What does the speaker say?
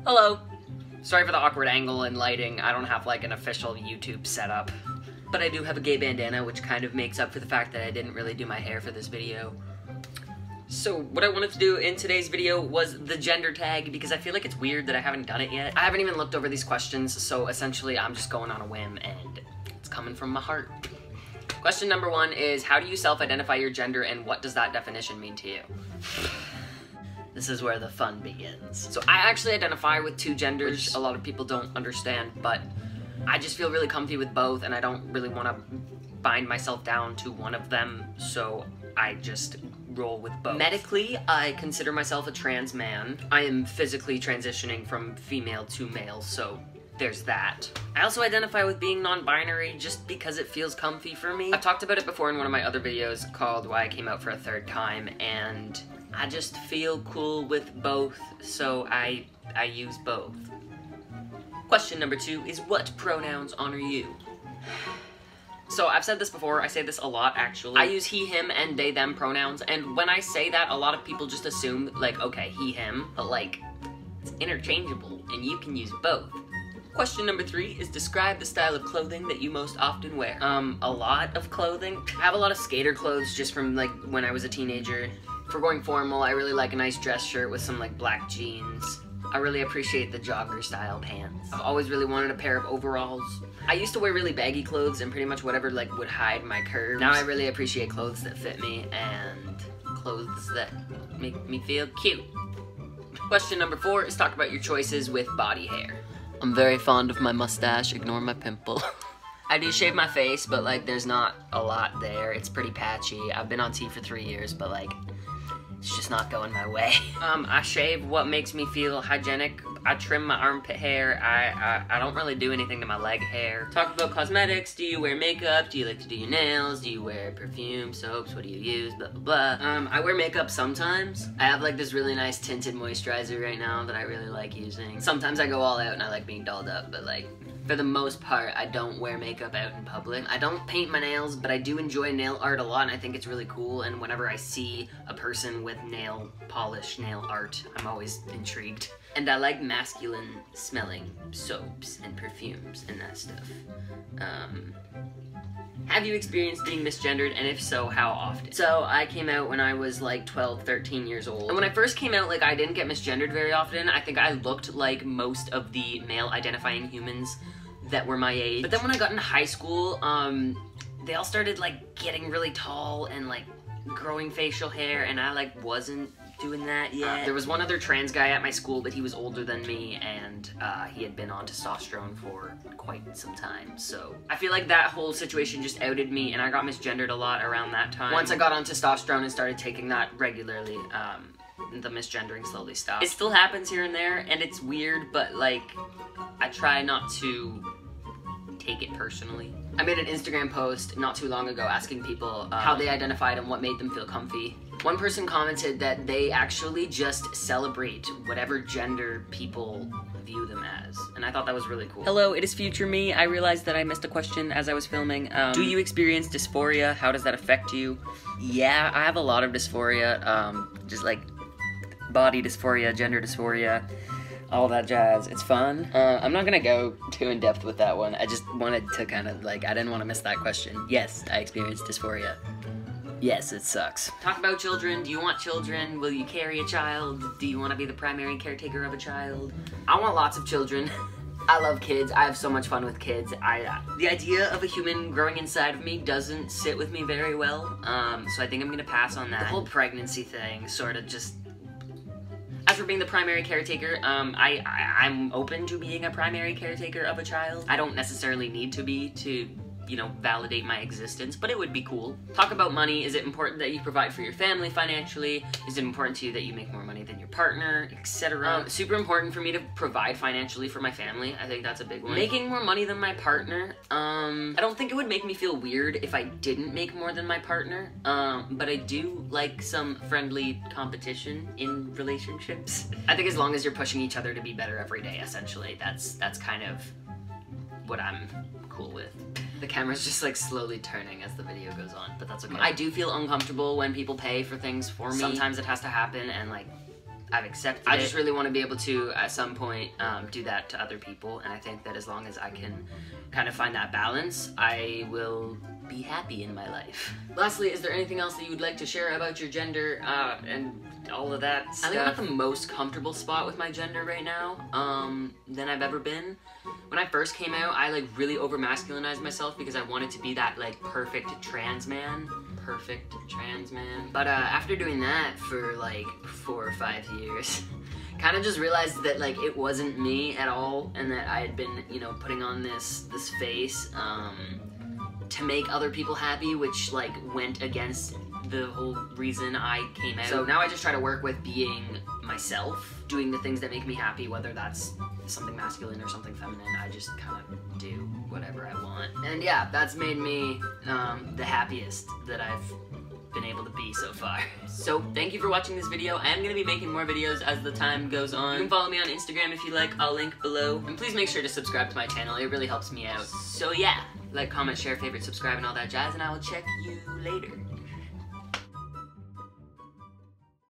Hello. Sorry for the awkward angle and lighting. I don't have like an official YouTube setup. But I do have a gay bandana, which kind of makes up for the fact that I didn't really do my hair for this video. So what I wanted to do in today's video was the gender tag, because I feel like it's weird that I haven't done it yet. I haven't even looked over these questions, so essentially I'm just going on a whim and it's coming from my heart. Question number 1 is, how do you self-identify your gender and what does that definition mean to you? This is where the fun begins. So I actually identify with 2 genders, which a lot of people don't understand, but I just feel really comfy with both and I don't really want to bind myself down to one of them, so I just roll with both. Medically, I consider myself a trans man. I am physically transitioning from female to male, so there's that. I also identify with being non-binary just because it feels comfy for me. I've talked about it before in one of my other videos called Why I Came Out for a Third Time, and I just feel cool with both, so I use both. Question number 2 is, what pronouns honor you? So I've said this before, I say this a lot actually. I use he, him, and they, them pronouns, and when I say that, a lot of people just assume, like, okay, he, him, but like, it's interchangeable, and you can use both. Question number 3 is, describe the style of clothing that you most often wear. A lot of clothing. I have a lot of skater clothes just from like when I was a teenager. For going formal, I really like a nice dress shirt with some like black jeans. I really appreciate the jogger style pants. I've always really wanted a pair of overalls. I used to wear really baggy clothes and pretty much whatever like would hide my curves. Now I really appreciate clothes that fit me and clothes that make me feel cute. Question number 4 is, talk about your choices with body hair. I'm very fond of my mustache, ignore my pimple. I do shave my face, but like there's not a lot there. It's pretty patchy. I've been on T for 3 years, but like it's just not going my way. I shave what makes me feel hygienic. I trim my armpit hair. I don't really do anything to my leg hair. Talk about cosmetics. Do you wear makeup? Do you like to do your nails? Do you wear perfume, soaps? What do you use? Blah, blah, blah. I wear makeup sometimes. I have like this really nice tinted moisturizer right now that I really like using. Sometimes I go all out and I like being dolled up, but like, for the most part, I don't wear makeup out in public. I don't paint my nails, but I do enjoy nail art a lot, and I think it's really cool, and whenever I see a person with nail polish, nail art, I'm always intrigued. And I like masculine smelling soaps and perfumes and that stuff. Have you experienced being misgendered, and if so, how often? So I came out when I was like 12, 13 years old. And when I first came out, like, I didn't get misgendered very often. I think I looked like most of the male identifying humans that were my age. But then when I got into high school, they all started like getting really tall and like growing facial hair, and I like wasn't doing that yet. There was one other trans guy at my school, but he was older than me, and he had been on testosterone for quite some time, so I feel like that whole situation just outed me, and I got misgendered a lot around that time. Once I got on testosterone and started taking that regularly, the misgendering slowly stopped. It still happens here and there, and it's weird, but like, I try not to take it personally. I made an Instagram post not too long ago asking people how they identified and what made them feel comfy. One person commented that they actually just celebrate whatever gender people view them as, and I thought that was really cool. Hello, it is future me. I realized that I missed a question as I was filming. Do you experience dysphoria? How does that affect you? Yeah, I have a lot of dysphoria, just like body dysphoria, gender dysphoria, all that jazz. It's fun. I'm not gonna go too in depth with that one. I just wanted to kind of like, I didn't want to miss that question. Yes, I experienced dysphoria. Yes, it sucks. Talk about children. Do you want children? Will you carry a child? Do you want to be the primary caretaker of a child? I want lots of children. I love kids. I have so much fun with kids. The idea of a human growing inside of me doesn't sit with me very well, so I think I'm gonna pass on that. The whole pregnancy thing sort of just... As for being the primary caretaker, I'm open to being a primary caretaker of a child. I don't necessarily need to be to, you know, validate my existence, but it would be cool. Talk about money. Is it important that you provide for your family financially? Is it important to you that you make more money than your partner, etc.? Super important for me to provide financially for my family. I think that's a big one. Making more money than my partner. I don't think it would make me feel weird if I didn't make more than my partner, but I do like some friendly competition in relationships. I think as long as you're pushing each other to be better every day, essentially, that's kind of what I'm cool with. The camera's just like slowly turning as the video goes on, but that's okay. I do feel uncomfortable when people pay for things for me. Sometimes it has to happen, and like, I've accepted it. I just really want to be able to, at some point, do that to other people, and I think that as long as I can kind of find that balance, I will be happy in my life. Lastly, is there anything else that you would like to share about your gender, and all of that stuff? I think I'm at the most comfortable spot with my gender right now, than I've ever been. When I first came out, I like really over-masculinized myself because I wanted to be that like perfect trans man. But after doing that for like 4 or 5 years, kind of just realized that like it wasn't me at all, and that I had been, you know, putting on this face to make other people happy, which like went against the whole reason I came out. So now I just try to work with being myself, doing the things that make me happy, whether that's something masculine or something feminine. I just kind of do whatever I want. And yeah, that's made me the happiest that I've been able to be so far. So thank you for watching this video. I am going to be making more videos as the time goes on. You can follow me on Instagram if you like. I'll link below. And please make sure to subscribe to my channel. It really helps me out. So yeah, like, comment, share, favorite, subscribe, and all that jazz, and I will check you later.